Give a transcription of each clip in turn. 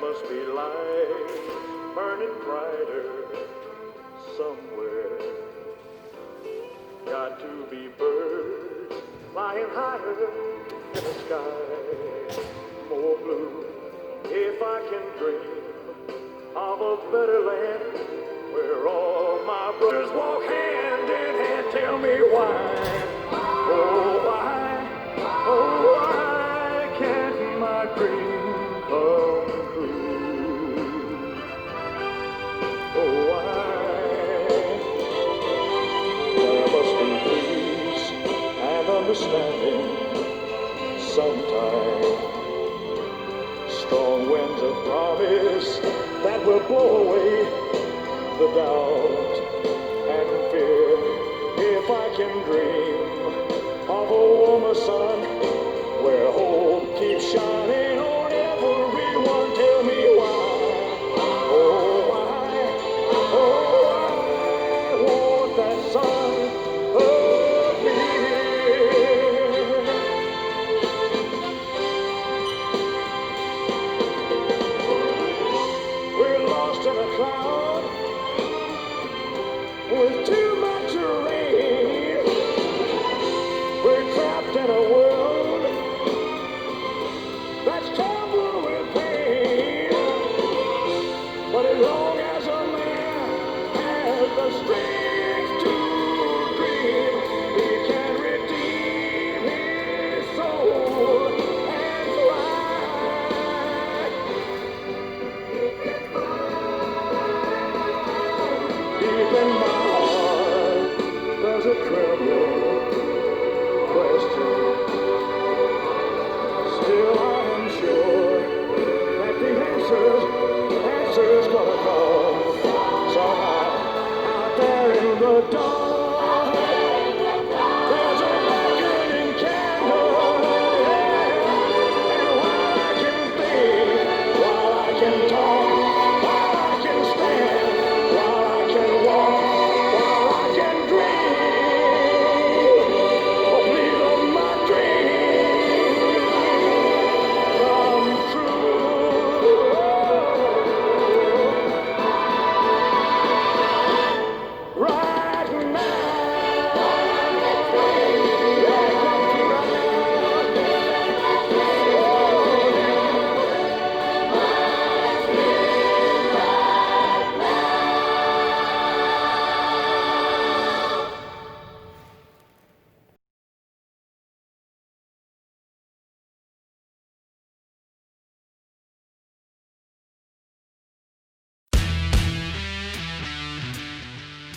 must be lights burning brighter somewhere. Got to be birds flying higher in the sky, more blue. If I can dream of a better land where all my brothers walk hand in hand, tell me why, oh why can't my dream come true? Oh why? There must be peace and understanding sometime. Strong winds of promise that will blow away the doubt and fear. If I can dream of a warmer sun where hope keeps shining on everyone, tell me why, oh I want that sun appear. We're lost in a cloud with too much rain. We're trapped in a world that's troubled with pain. But as long as a man has the strength to dream, he can redeem his soul and fly. Deep in my heart, there's a trembling question. Still I am sure that the answer's gonna come somehow. Out there in the dark, there's a beckoning candle, and while I can think, while I can talk, while I can stand, while I can walk, while I can dream, oh please let my dream come true. Right now, let it come true right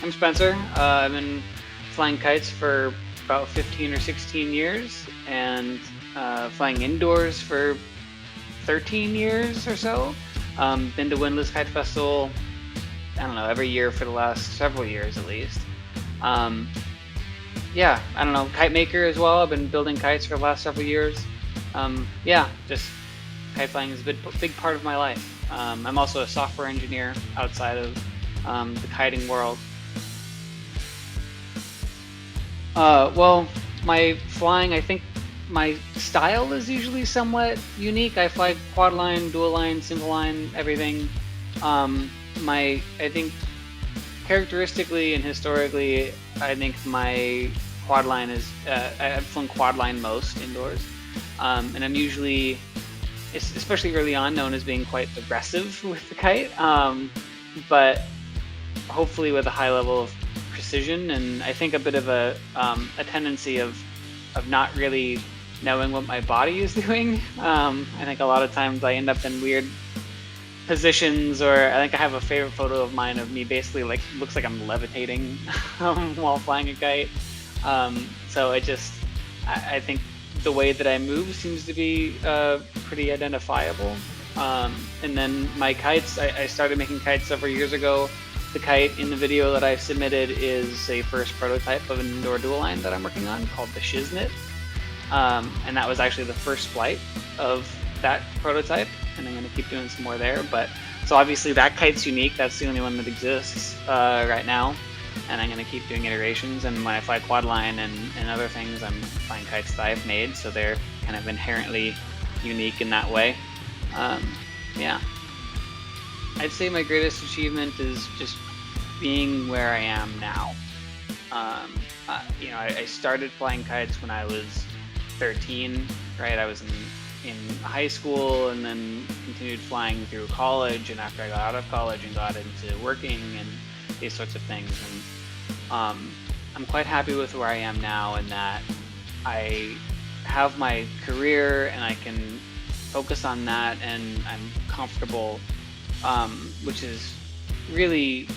I'm Spencer. I've been flying kites for about 15 or 16 years and flying indoors for 13 years or so. Been to Windless Kite Festival, I don't know, every year for the last several years at least. Yeah, I don't know, kite maker as well. I've been building kites for the last several years. Yeah, just kite flying is a big part of my life. I'm also a software engineer outside of the kiting world. Well, my flying, I think my style is usually somewhat unique. I fly quad line, dual line, single line, everything. I think characteristically and historically, I think my quad line is, I've flown quad line most indoors. And I'm usually, especially early on, known as being quite aggressive with the kite. But hopefully with a high level of precision, and I think a bit of a tendency of not really knowing what my body is doing. I think a lot of times I end up in weird positions, or I think I have a favorite photo of mine of me basically like looks like I'm levitating while flying a kite. So I think the way that I move seems to be pretty identifiable. And then my kites, I started making kites several years ago. The kite in the video that I submitted is a first prototype of an indoor dual line that I'm working on called the Shiznit. And that was actually the first flight of that prototype, and I'm going to keep doing some more there. But so obviously that kite's unique. That's the only one that exists right now, and I'm going to keep doing iterations. And when I fly quad line and other things, I'm flying kites that I've made, so they're kind of inherently unique in that way. Yeah. I'd say my greatest achievement is just being where I am now. I started flying kites when I was 13, right? I was in high school and then continued flying through college, and after I got out of college and got into working and these sorts of things. And I'm quite happy with where I am now, in that I have my career and I can focus on that, and I'm comfortable, which is really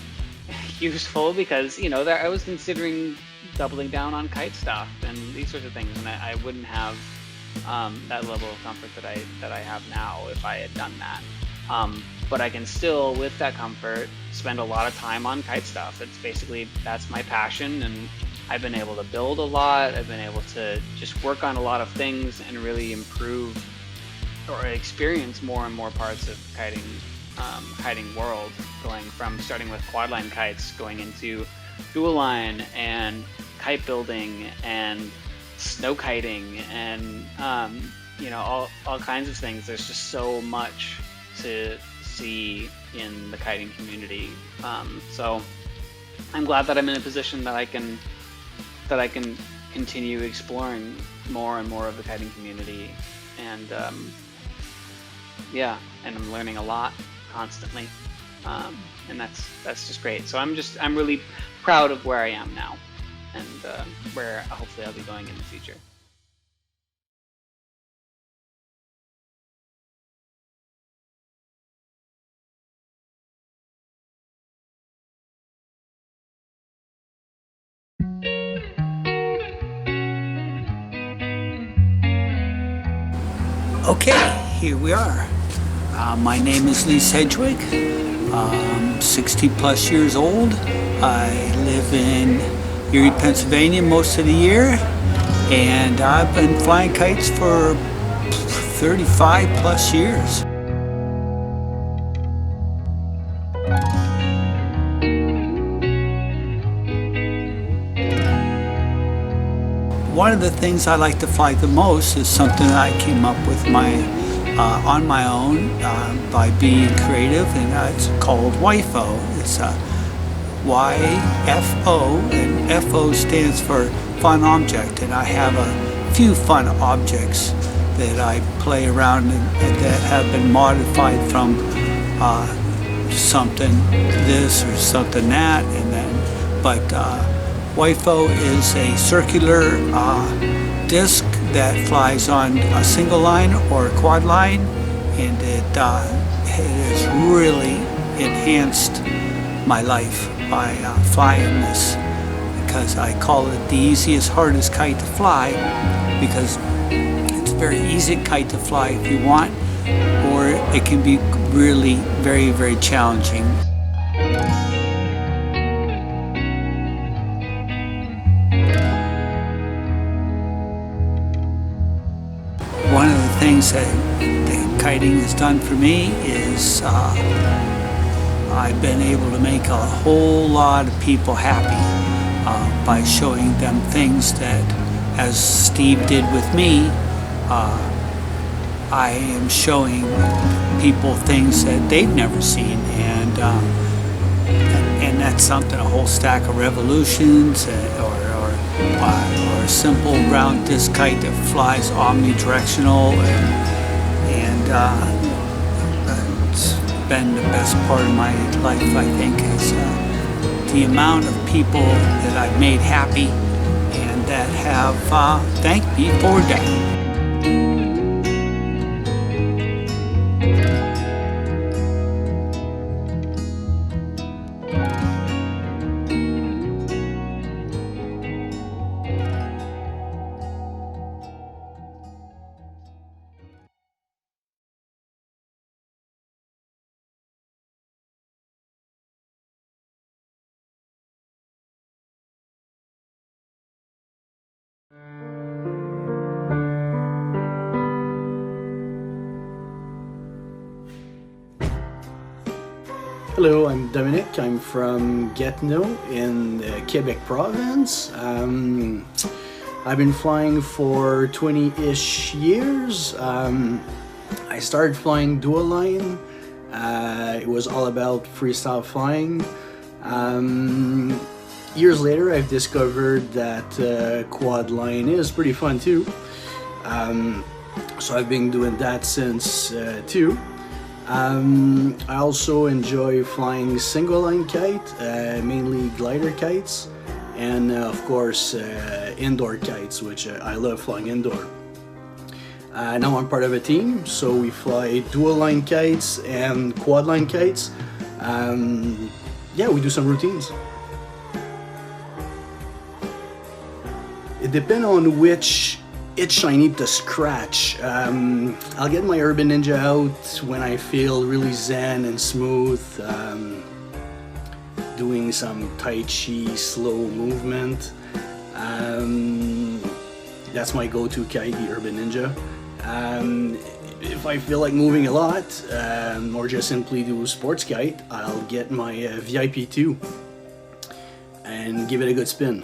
useful because I was considering doubling down on kite stuff and these sorts of things, and I wouldn't have that level of comfort that I have now if I had done that. But I can still, with that comfort, spend a lot of time on kite stuff. That's my passion, and I've been able to build a lot. I've been able to just work on a lot of things and really improve or experience more and more parts of kiting world, starting with quadline kites, going into dual line and kite building and snow kiting and all kinds of things. There's just so much to see in the kiting community. So I'm glad that I'm in a position that I can continue exploring more and more of the kiting community, and and I'm learning a lot constantly, and that's just great. So I'm really proud of where I am now, and where hopefully I'll be going in the future. Okay, here we are. My name is Sedgewick. I'm 60 plus years old. I live in Erie, Pennsylvania most of the year, and I've been flying kites for 35 plus years. One of the things I like to fly the most is something that I came up with on my own by being creative, and it's called WIFO. It's YFO, and FO stands for fun object, and I have a few fun objects that I play around and that have been modified from something this or something that, but WIFO is a circular disc that flies on a single line or a quad line, and it has really enhanced my life by flying this, because I call it the easiest, hardest kite to fly, because it's a very easy kite to fly if you want, or it can be really very, very challenging. One of the things that kiting has done for me is I've been able to make a whole lot of people happy by showing them things that, as Steve did with me, I am showing people things that they've never seen, and that's something, a whole stack of revolutions or a simple round disc kite that flies omnidirectional, and it's been the best part of my life, I think, is the amount of people that I've made happy and that have thanked me for that. Hello, I'm Dominig. I'm from Gatineau in the Quebec province. I've been flying for 20-ish years. I started flying dual line It was all about freestyle flying. Years later, I've discovered that quad line is pretty fun too. So I've been doing that since too. I also enjoy flying single line kite, mainly glider kites, and of course indoor kites, which I love flying indoor. Now I'm part of a team, so we fly dual line kites and quad line kites. Yeah, we do some routines. It depends on which itch I need to scratch. I'll get my Urban Ninja out when I feel really zen and smooth, doing some Tai Chi slow movement. That's my go-to kite, the Urban Ninja. If I feel like moving a lot, or just simply do sports kite, I'll get my VIP2 and give it a good spin.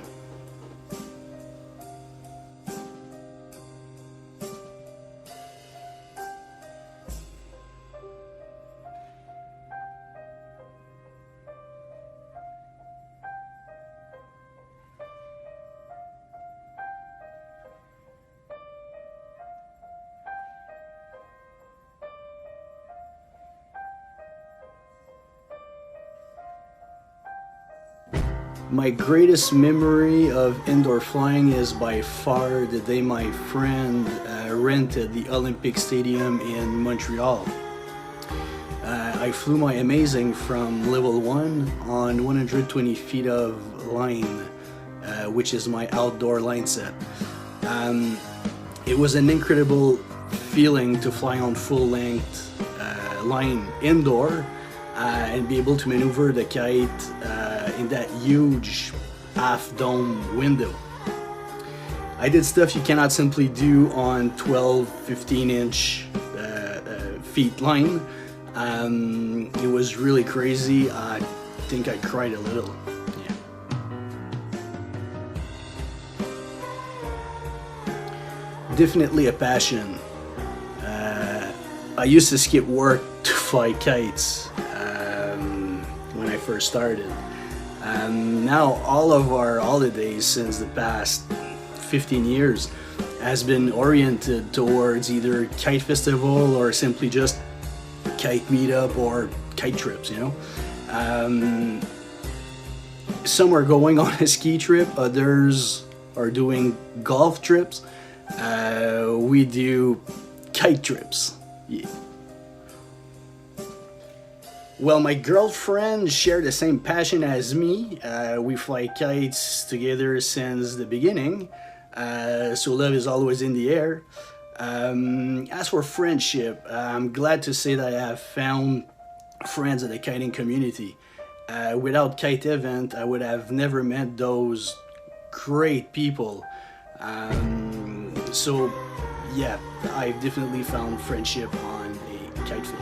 My greatest memory of indoor flying is by far the day my friend rented the Olympic Stadium in Montreal. I flew my Amazing from level 1 on 120 feet of line, which is my outdoor line set. It was an incredible feeling to fly on full-length line indoor and be able to maneuver the kite in that huge half-dome window. I did stuff you cannot simply do on 12-15 inch feet line. It was really crazy. I think I cried a little. Yeah. Definitely a passion. I used to skip work to fly kites when I first started. Now all of our holidays since the past 15 years has been oriented towards either kite festival or simply just kite meetup or kite trips, you know. Some are going on a ski trip, others are doing golf trips. We do kite trips. Yeah. Well, my girlfriend shared the same passion as me. We fly kites together since the beginning, so love is always in the air. As for friendship, I'm glad to say that I have found friends in the kiting community. Without Kite event, I would have never met those great people. So yeah, I've definitely found friendship on a kite field.